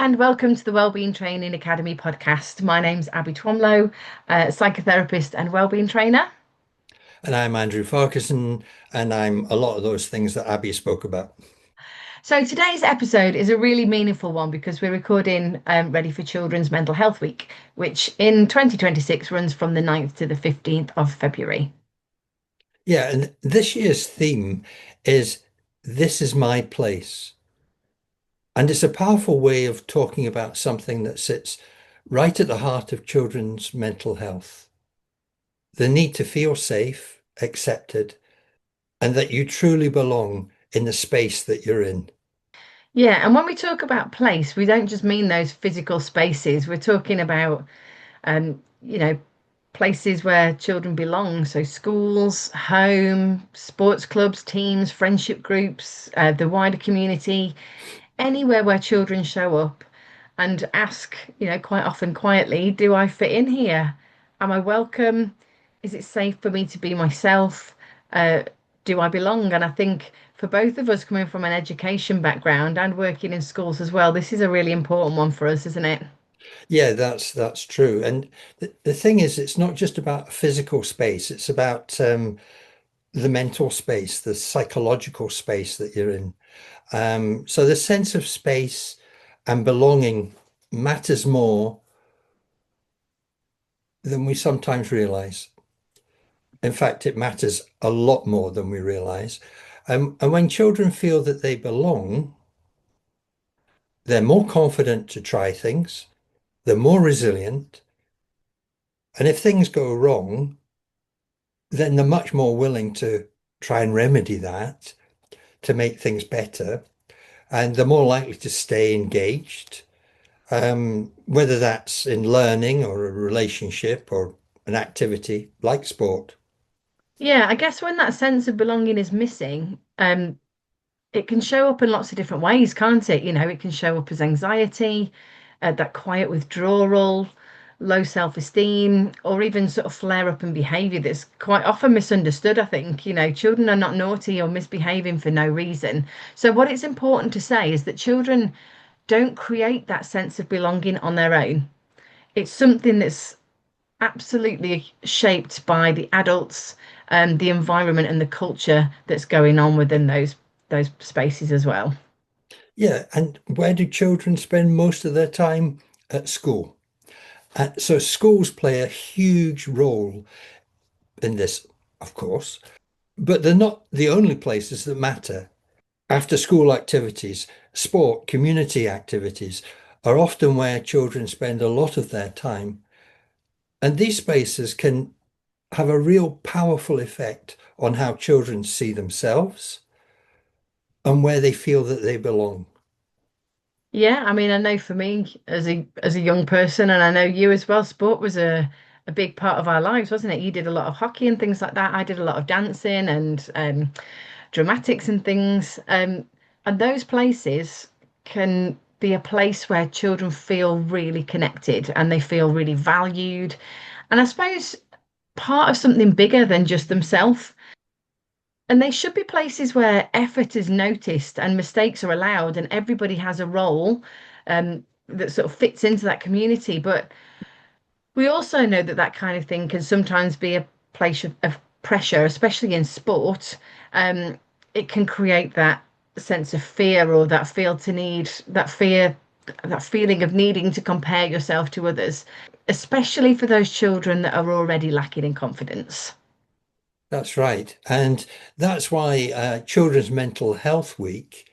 and welcome to the Wellbeing Training Academy podcast. My name's Abby Twomlow, psychotherapist and wellbeing trainer. And I'm Andrew Farquharson, and I'm a lot of those things that Abby spoke about. So today's episode is a really meaningful one because we're recording ready for Children's Mental Health Week, which in 2026 runs from the 9th to the 15th of February. Yeah, and this year's theme is This is my place. And it's a powerful way of talking about something that sits right at the heart of children's mental health. The need to feel safe, accepted, and that you truly belong in the space that you're in. Yeah, and when we talk about place, we don't just mean those physical spaces. We're talking about, you know, places where children belong. So schools, home, sports clubs, teams, friendship groups, the wider community, anywhere where children show up and ask, quite often quietly, do I fit in here? Am I welcome? Is it safe for me to be myself? Uh, do I belong? And I think for both of us coming from an education background and working in schools as well, this is a really important one for us, isn't it? Yeah, that's true. And the thing is, it's not just about physical space, it's about the mental space, the psychological space that you're in. So the sense of space and belonging matters more than we sometimes realize. In fact, it matters a lot more than we realize. And when children feel that they belong, they're more confident to try things, they're more resilient. And if things go wrong, then they're much more willing to try and remedy that to make things better. And they're more likely to stay engaged, whether that's in learning or a relationship or an activity like sport. Yeah, I guess when that sense of belonging is missing, it can show up in lots of different ways, can't it? It can show up as anxiety, that quiet withdrawal, low self-esteem, or even sort of flare up in behavior that's quite often misunderstood, I think. Children are not naughty or misbehaving for no reason. So what it's important to say is that children don't create that sense of belonging on their own. It's something that's absolutely shaped by the adults and the environment and the culture that's going on within those spaces as well. Yeah, and where do children spend most of their time? At school. So schools play a huge role in this, of course, but they're not the only places that matter. After school activities, sport, community activities are often where children spend a lot of their time. And these spaces can have a real powerful effect on how children see themselves and where they feel that they belong. Yeah, I mean, I know for me as a young person, and I know you as well, sport was a big part of our lives, wasn't it? You did a lot of hockey and things like that. I did a lot of dancing and dramatics and things. And those places can be a place where children feel really connected and they feel really valued. And I suppose part of something bigger than just themselves. And they should be places where effort is noticed and mistakes are allowed, and everybody has a role that sort of fits into that community. But we also know that that kind of thing can sometimes be a place of pressure, especially in sport. Um, it can create that sense of fear or that feel to need that fear, that feeling of needing to compare yourself to others, especially for those children that are already lacking in confidence. That's right. And that's why Children's Mental Health Week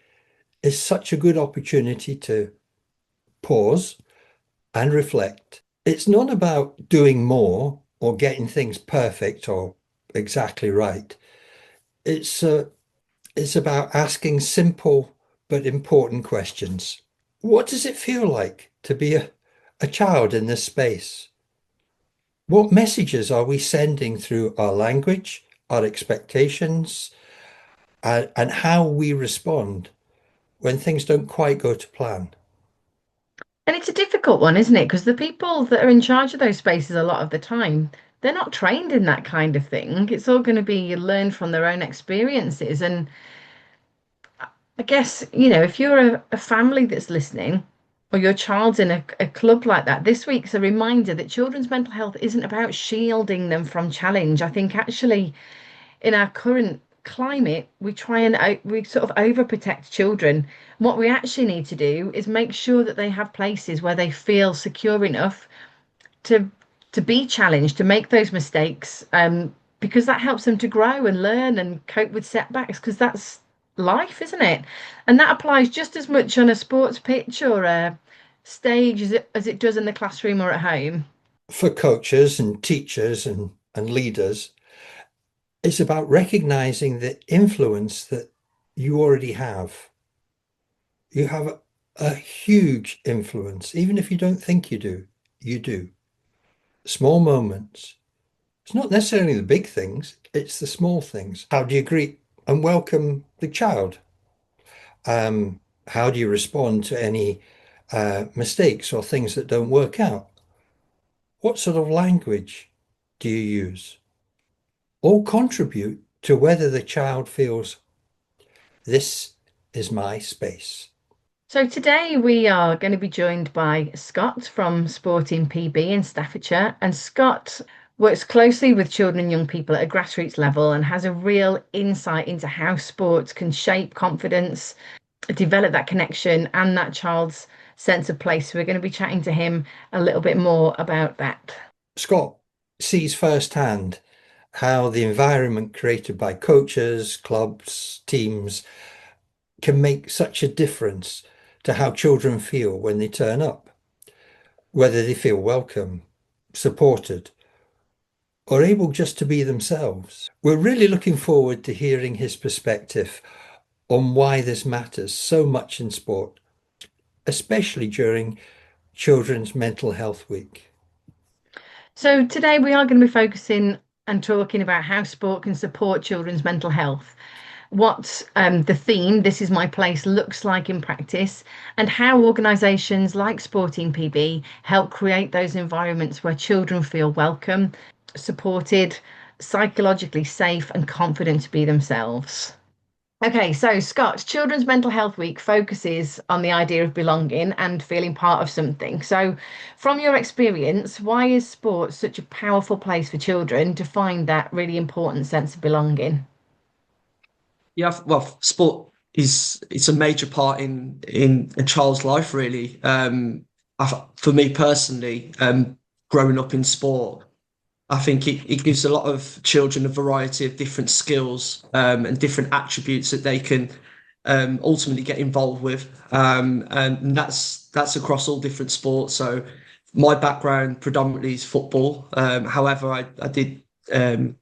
is such a good opportunity to pause and reflect. It's not about doing more or getting things perfect or exactly right. It's uh, it's about asking simple but important questions. What does it feel like to be a child in this space? What messages are we sending through our language, our expectations, and how we respond when things don't quite go to plan? And it's a difficult one, isn't it? Because the people that are in charge of those spaces a lot of the time, they're not trained in that kind of thing. It's all going to be learned from their own experiences. And I guess, if you're a family that's listening, or your child's in a club like that, this week's a reminder that children's mental health isn't about shielding them from challenge. I think actually in our current climate, we try and we sort of overprotect children. What we actually need to do is make sure that they have places where they feel secure enough to be challenged, to make those mistakes, because that helps them to grow and learn and cope with setbacks, because that's life, isn't it? And that applies just as much on a sports pitch or a stage as it does in the classroom or at home. For coaches and teachers and leaders, it's about recognizing the influence that you already have. You have a huge influence, even if you don't think you do. You do. Small moments. It's not necessarily the big things, it's the small things. How do you greet and welcome the child? How do you respond to any mistakes or things that don't work out? What sort of language do you use? All contribute to whether the child feels this is my space. So today we are going to be joined by Scott from Sporting PB in Staffordshire. And Scott works closely with children and young people at a grassroots level and has a real insight into how sports can shape confidence, develop that connection and that child's sense of place. So we're going to be chatting to him a little bit more about that. Scott sees firsthand how the environment created by coaches, clubs, teams can make such a difference to how children feel when they turn up, whether they feel welcome, supported, or able just to be themselves. We're really looking forward to hearing his perspective on why this matters so much in sport, especially during Children's Mental Health Week. So today we are going to be focusing and talking about how sport can support children's mental health, what the theme, This Is My Place, looks like in practice, and how organisations like Sporting PB help create those environments where children feel welcome, supported, psychologically safe and confident to be themselves. Okay, so Scott, Children's Mental Health Week focuses on the idea of belonging and feeling part of something. So, from your experience, why is sport such a powerful place for children to find that really important sense of belonging? Yeah, well, sport is it's a major part in a child's life, really. For me personally, growing up in sport, I think it gives a lot of children a variety of different skills and different attributes that they can ultimately get involved with, and that's across all different sports. So my background predominantly is football. However, I did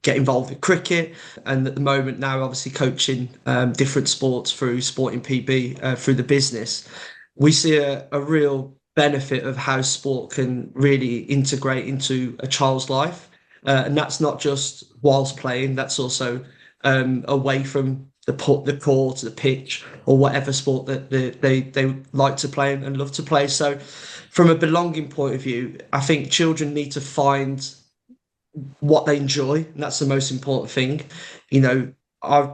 get involved with cricket, and at the moment now, obviously coaching different sports through Sporting PB through the business. We see a real benefit of how sport can really integrate into a child's life, and that's not just whilst playing. That's also away from the court, the pitch, or whatever sport that they like to play and love to play. So, from a belonging point of view, I think children need to find what they enjoy, and that's the most important thing. You know,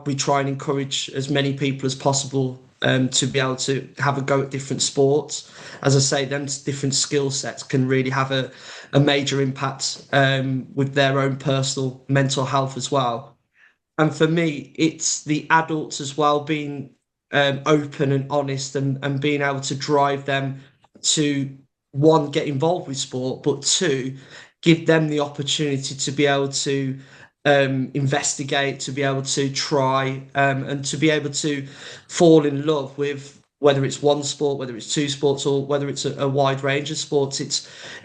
we try and encourage as many people as possible to be able to have a go at different sports. As I say, them different skill sets can really have a major impact with their own personal mental health as well. And for me, it's the adults as well being open and honest, and being able to drive them to, one, get involved with sport, but two, give them the opportunity to be able to investigate, to be able to try, and to be able to fall in love with, whether it's one sport, whether it's two sports, or whether it's a wide range of sports.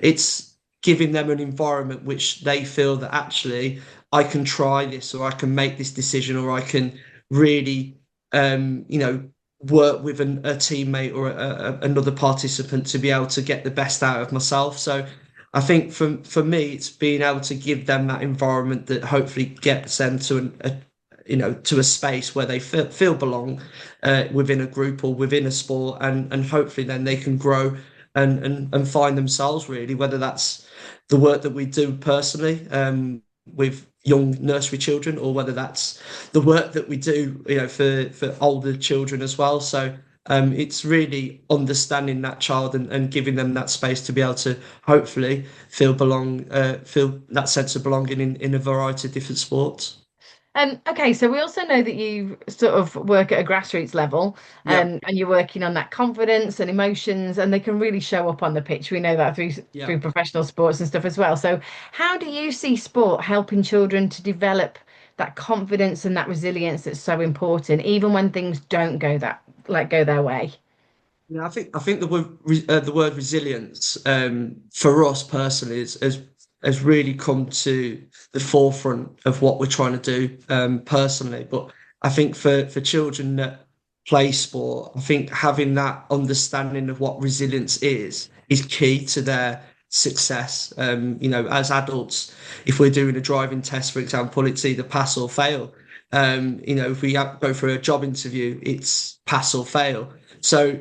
It's giving them an environment which they feel that actually I can try this, or I can make this decision, or I can really, work with a teammate or another participant to be able to get the best out of myself. So I think for me, it's being able to give them that environment that hopefully gets them to to a space where they feel belong within a group or within a sport, and hopefully then they can grow and find themselves, really, whether that's the work that we do personally with young nursery children, or whether that's the work that we do for older children as well. So It's really understanding that child and giving them that space to be able to hopefully feel that sense of belonging in a variety of different sports. Okay, so we also know that you sort of work at a grassroots level, Yeah, and you're working on that confidence and emotions, and they can really show up on the pitch. We know that yeah. through professional sports and stuff as well. So, how do you see sport helping children to develop that confidence and that resilience that's so important, even when things don't go their way? Yeah, I think the word resilience for us personally has really come to the forefront of what we're trying to do personally. But I think for children that play sport, I think having that understanding of what resilience is key to their success. As adults, if we're doing a driving test, for example, it's either pass or fail. If we go for a job interview, it's pass or fail. So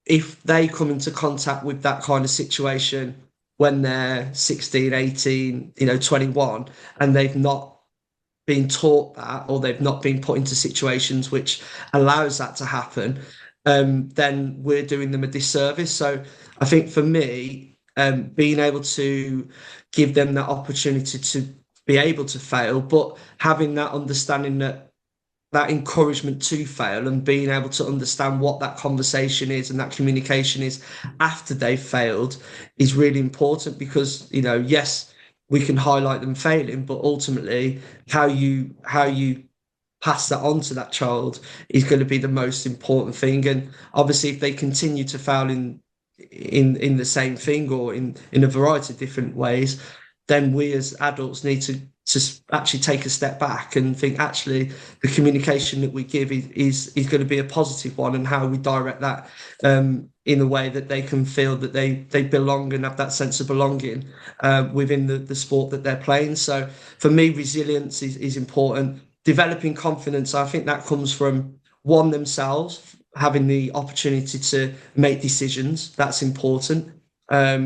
if they come into contact with that kind of situation when they're 16, 18, 21, and they've not been taught that, or they've not been put into situations which allows that to happen, then we're doing them a disservice. So I think for me, being able to give them that opportunity to be able to fail, but having that understanding that encouragement to fail and being able to understand what that conversation is and that communication is after they've failed is really important because, yes, we can highlight them failing, but ultimately how you pass that on to that child is going to be the most important thing. And obviously if they continue to fail in the same thing or in a variety of different ways, then we as adults need to actually take a step back and think actually the communication that we give is going to be a positive one, and how we direct that in a way that they can feel that they belong and have that sense of belonging within the sport that they're playing. So for me, resilience is important. Developing confidence, I think that comes from one, themselves having the opportunity to make decisions. That's important. I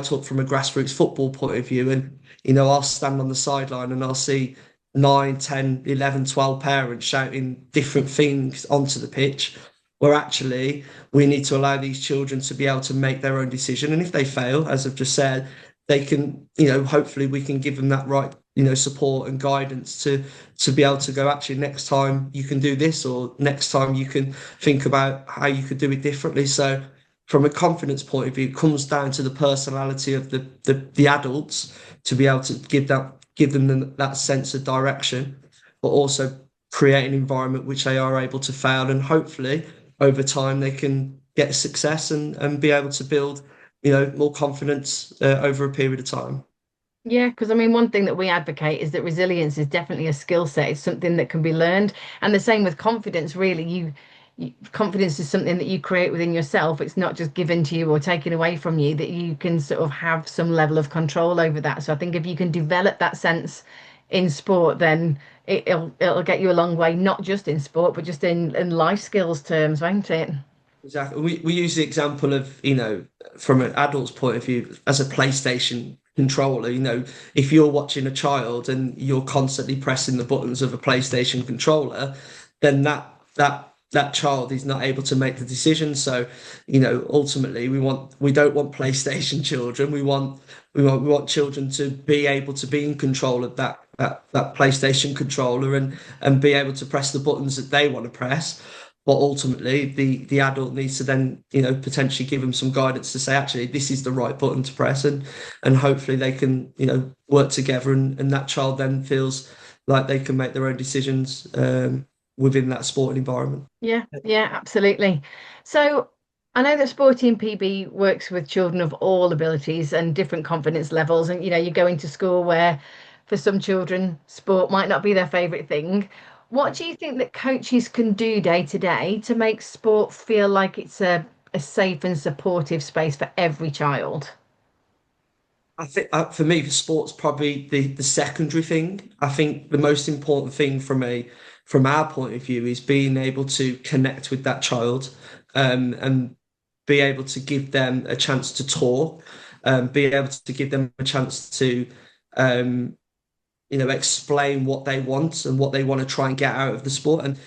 talk from a grassroots football point of view, and I'll stand on the sideline and I'll see 9, 10, 11, 12 parents shouting different things onto the pitch, where actually we need to allow these children to be able to make their own decision. And if they fail, as I've just said, they can, hopefully we can give them that right, support and guidance to be able to go, actually, next time you can do this, or next time you can think about how you could do it differently. So from a confidence point of view, it comes down to the personality of the adults to be able to give them that sense of direction, but also create an environment which they are able to fail, and hopefully over time they can get success and be able to build more confidence over a period of time. Yeah, because I mean, one thing that we advocate is that resilience is definitely a skill set. It's something that can be learned. And the same with confidence, really. Confidence is something that you create within yourself. It's not just given to you or taken away from you, that you can sort of have some level of control over that. So I think if you can develop that sense in sport, then it'll get you a long way, not just in sport, but just in life skills terms, won't it? Exactly. We use the example of, from an adult's point of view, as a PlayStation controller. If you're watching a child and you're constantly pressing the buttons of a PlayStation controller, then that child is not able to make the decision. So, ultimately we don't want PlayStation children. We want children to be able to be in control of that PlayStation controller and be able to press the buttons that they want to press. But ultimately, the adult needs to then, potentially give them some guidance to say, actually, this is the right button to press, and hopefully they can, work together, and that child then feels like they can make their own decisions within that sporting environment. Yeah, absolutely. So I know that Sporting PB works with children of all abilities and different confidence levels. And you go into school where for some children, sport might not be their favorite thing. What do you think that coaches can do day to day to make sport feel like it's a safe and supportive space for every child? I think for me, sport's probably the secondary thing. I think the most important thing from our point of view is being able to connect with that child, and be able to give them a chance to talk, be able to give them a chance to um, explain what they want and what they want to try and get out of the sport. And,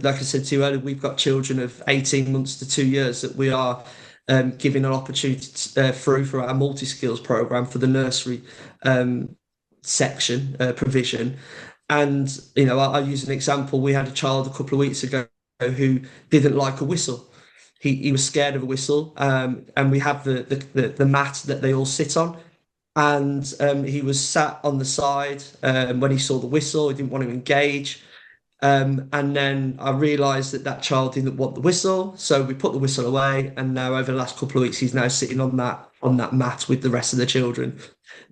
like I said to you earlier, we've got children of 18 months to 2 years that we are giving an opportunity through for our multi-skills program for the nursery section provision. And, I'll use an example. We had a child a couple of weeks ago who didn't like a whistle. He was scared of a whistle, and we have the mat that they all sit on. And he was sat on the side when he saw the whistle. He didn't want to engage. And then I realised that child didn't want the whistle, so we put the whistle away. And now, over the last couple of weeks, he's now sitting on that mat with the rest of the children.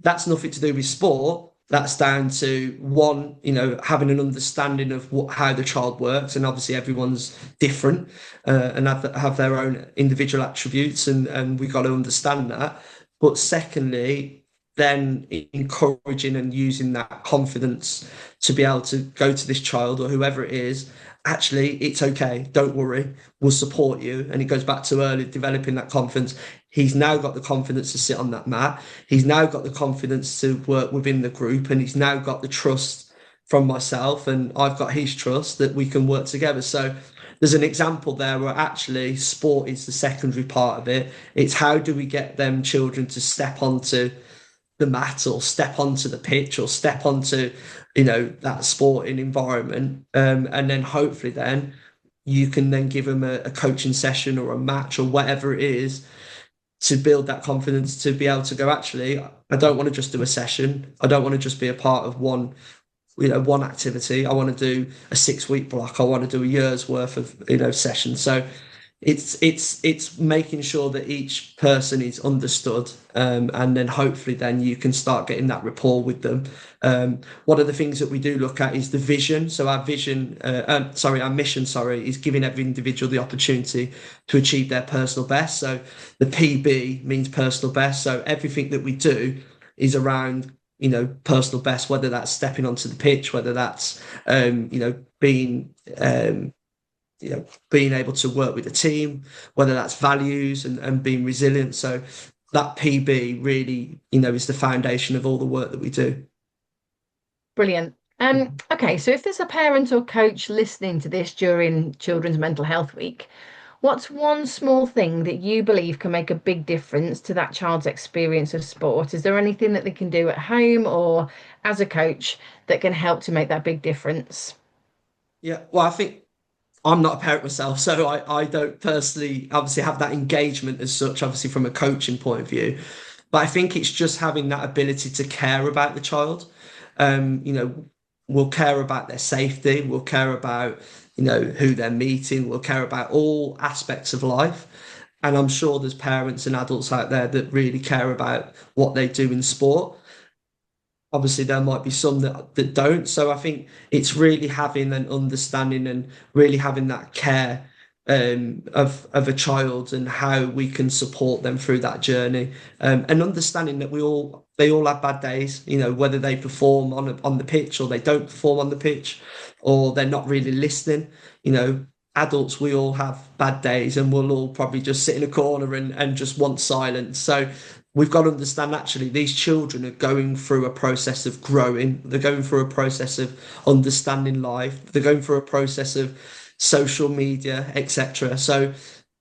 That's nothing to do with sport. That's down to one, having an understanding of how the child works, and obviously everyone's different and have their own individual attributes, and we got to understand that. But secondly, then encouraging and using that confidence to be able to go to this child or whoever it is, actually, it's okay, don't worry, we'll support you. And it goes back to early developing that confidence. He's now got the confidence to sit on that mat. He's now got the confidence to work within the group, and he's now got the trust from myself, and I've got his trust that we can work together. So there's an example there where actually sport is the secondary part of it. It's how do we get them children to step onto the mat or step onto the pitch or step onto, that sporting environment. And then hopefully then you can then give them a coaching session or a match or whatever it is to build that confidence to be able to go, actually, I don't want to just do a session. I don't want to just be a part of one activity. I want to do a 6-week block. I want to do a year's worth of, sessions. So it's making sure that each person is understood, and then hopefully then you can start getting that rapport with them. One of the things that we do look at is the vision. So our mission is giving every individual the opportunity to achieve their personal best. So the PB means personal best. So everything that we do is around personal best, whether that's stepping onto the pitch, whether that's being able to work with a team, whether that's values and being resilient. So that PB really, is the foundation of all the work that we do. Brilliant. Okay, so if there's a parent or coach listening to this during Children's Mental Health Week, what's one small thing that you believe can make a big difference to that child's experience of sport? Is there anything that they can do at home or as a coach that can help to make that big difference? Yeah, well, I think I'm not a parent myself, so I don't personally obviously have that engagement as such, obviously from a coaching point of view. But I think it's just having that ability to care about the child. We'll care about their safety, we'll care about, who they're meeting, we'll care about all aspects of life. And I'm sure there's parents and adults out there that really care about what they do in sport. Obviously, there might be some that don't. So I think it's really having an understanding and really having that care of a child and how we can support them through that journey, and understanding that they all have bad days. Whether they perform on the pitch or they don't perform on the pitch, or they're not really listening. Adults, we all have bad days, and we'll all probably just sit in a corner and just want silence. So we've got to understand actually these children are going through a process of growing. They're going through a process of understanding life. They're going through a process of social media, etc. So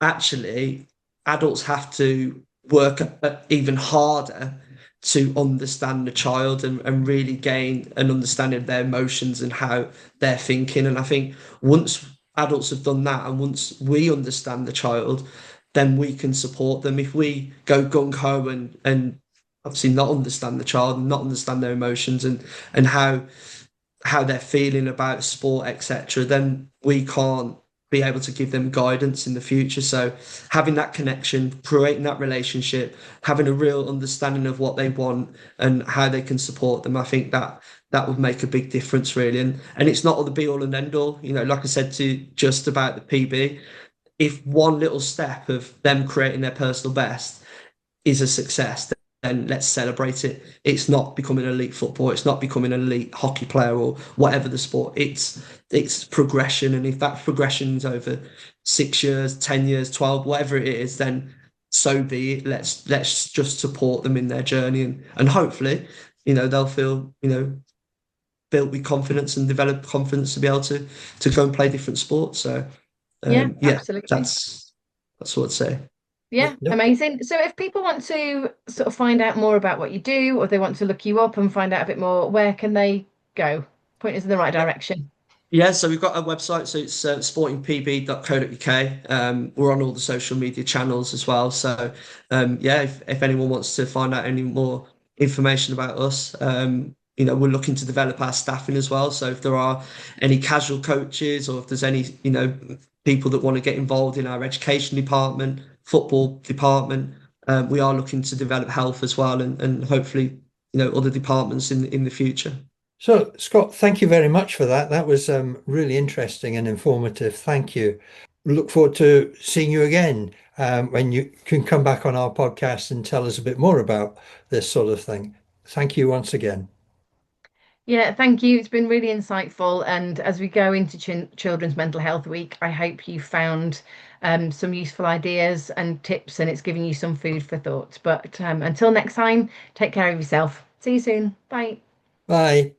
actually, adults have to work even harder to understand the child and really gain an understanding of their emotions and how they're thinking. And I think once adults have done that, and once we understand the child, then we can support them. If we go gung-ho and obviously not understand the child and not understand their emotions and how they're feeling about sport, etc., then we can't be able to give them guidance in the future. So having that connection, creating that relationship, having a real understanding of what they want and how they can support them, I think that would make a big difference, really. And it's not all the be all and end all. Like I said to just about the PB, if one little step of them creating their personal best is a success, then let's celebrate it. It's not becoming an elite footballer, it's not becoming an elite hockey player or whatever the sport. It's progression, and if that progression's over 6 years, 10 years, 12, whatever it is, then so be it. Let's just support them in their journey, and hopefully, they'll feel, built with confidence and developed confidence to be able to go and play different sports. So Yeah, yeah, absolutely. that's what I'd say. Yeah, No, amazing. So if people want to sort of find out more about what you do, or they want to look you up and find out a bit more, where can they go? Point us in the right direction. Yeah, so we've got a website, so it's sportingpb.co.uk. We're on all the social media channels as well. So yeah, if anyone wants to find out any more information about us, we're looking to develop our staffing as well. So if there are any casual coaches, or if there's any, people that want to get involved in our education department, football department, we are looking to develop health as well, and hopefully, other departments in the future. so, Scott, thank you very much for that. That was really interesting and informative. Thank you. Look forward to seeing you again when you can come back on our podcast and tell us a bit more about this sort of thing. Thank you once again. Yeah, thank you. It's been really insightful. And as we go into Children's Mental Health Week, I hope you found some useful ideas and tips, and it's giving you some food for thought. But until next time, take care of yourself. See you soon. Bye. Bye.